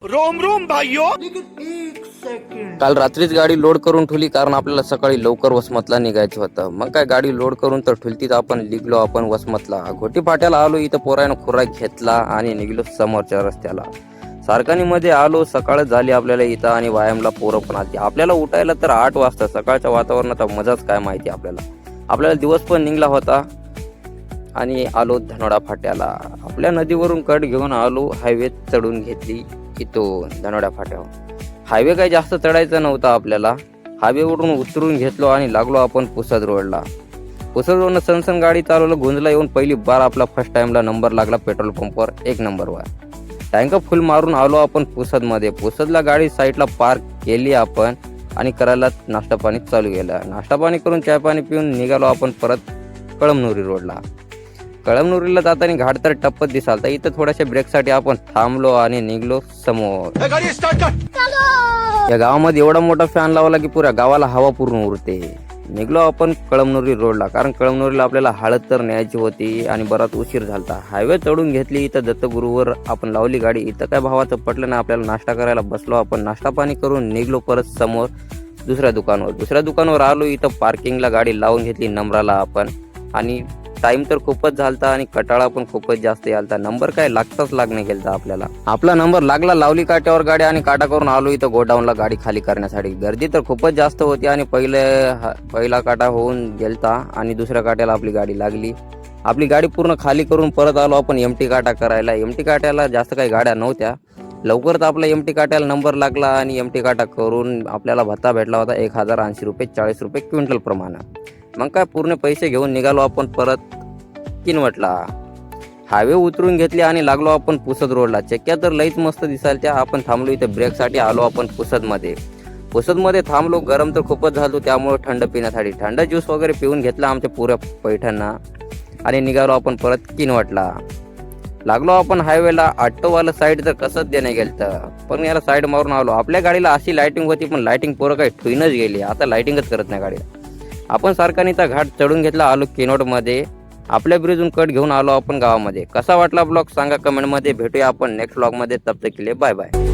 Rome Rome भाइयों। काल रात्रीच गाडी लोड करून ठेवली कारण आपल्याला सकाळी लवकर वसमतला निघायचं होतं. मग काय गाडी लोड करून तर ठुलतीत आपण निघलो आपण वसमतला. घोटी फाट्याला आलो, इथं पोरानं खुराक घेतला आणि निघलो समोरच्या रस्त्याला. सारकानीमध्ये आलो, सकाळ झाली आपल्याला इथं आणि व्यायामला पोरं पण आली. आपल्याला उठायला तर 8 वाजता. सकाळच्या वातावरणाचा मजाच काय माहिती आपल्याला दिवस पण निघला होता आणि आलो धनोडा फाट्याला. आपल्या नदीवरून कट घेऊन आलो, हायवे चढून घेतली इथून धनोडा फाट्यावर. हायवे काही जास्त चढायचा नव्हता आपल्याला. हायवेवरून उतरून घेतलो आणि लागलो आपण पुसद रोडला. पुसद रोडनं सनसन गाडी चालवलं. गुंजला येऊन पहिली बार आपला फर्स्ट टाइमला नंबर लागला पेट्रोल पंपवर 1 नंबरवर. टँक फुल मारून आलो आपण पुसदमध्ये. पुसदला गाडी साईडला पार्क केली आपण आणि करायला नाश्ता पाणी चालू केलं. नाश्ता पाणी करून चाय पाणी पिऊन निघालो आपण परत कळमनुरी रोडला. कळमनुरीला जाताना घाट तर टप्पत दिसालता. इथं थोड्याशा ब्रेकसाठी आपण थांबलो आणि निघलो समोर. या गावामध्ये एवढा मोठा फॅन लावला की पुऱ्या गावाला हवा पूर्ण उरते. निघलो आपण कळमनुरी रोडला कारण कळमनुरीला आपल्याला हळद तर न्यायची होती आणि बराच उशीर झालता. हायवे चढून घेतली. इथं दत्तगुरूवर आपण लावली गाडी. इथं काय भावाचं पटलं नाही आपल्याला. नाश्ता करायला बसलो आपण. नाश्ता पाणी करून निघलो परत समोर दुसऱ्या दुकानावर आलो. इथं पार्किंगला गाडी लावून घेतली नंबराला आपण. आणि टाइम तर खूपच झालता आणि कटाळा पण खूपच जास्त यालता. नंबर काय लागताच लागणे गेलता आपल्याला. आपला नंबर लागला, लावली काट्यावर गाडी आणि काटा करून आलो इथं गोडाऊनला गाडी खाली करण्यासाठी. गर्दी तर खूपच जास्त होती आणि पहिला काटा होऊन गेलता आणि दुसऱ्या काट्याला आपली गाडी लागली. आपली गाडी पूर्ण खाली करून परत आलो आपण एमटी काटा करायला. एमटी काट्याला जास्त काही गाड्या नव्हत्या. लवकरच आपला एमटी काट्याला नंबर लागला आणि एमटी काटा करून आपल्याला भत्ता भेटला होता 1080 रुपये, 40 रुपये क्विंटल प्रमाणे. मग काय पूर्ण पैसे घेऊन निघालो आपण परत किनवटला. हायवे उतरून घेतली आणि लागलो आपण पुसद रोडला. चक्क्या तर लईच मस्त दिसायच्या. आपण थांबलो इथे ब्रेकसाठी. आलो आपण पुसदमध्ये थांबलो. गरम तर खूपच झालो त्यामुळे थंड पिण्यासाठी थंड ज्यूस वगैरे पिऊन घेतला आमच्या पुऱ्या पैठणना आणि निघालो आपण परत किनवटला. लागलो आपण हायवेला. ऑटोवाला साईड तर कसंच देणे गेलं पण याला साईड मारून आलो. आपल्या गाडीला अशी लाइटिंग होती पण लाइटिंग पोरं काही ठुईनच गेली. आता लाइटिंगच करत नाही गाडीला. आपण सारखानीचा घाट चढून घेतला. आलो किनवटमध्ये. आपल्या ब्रिजून कट घेऊन आलो आपण गावामध्ये. कसा वाटला ब्लॉग सांगा कमेंटमध्ये. भेटूया आपण नेक्स्ट ब्लॉगमध्ये. तब तक के लिए बाय बाय.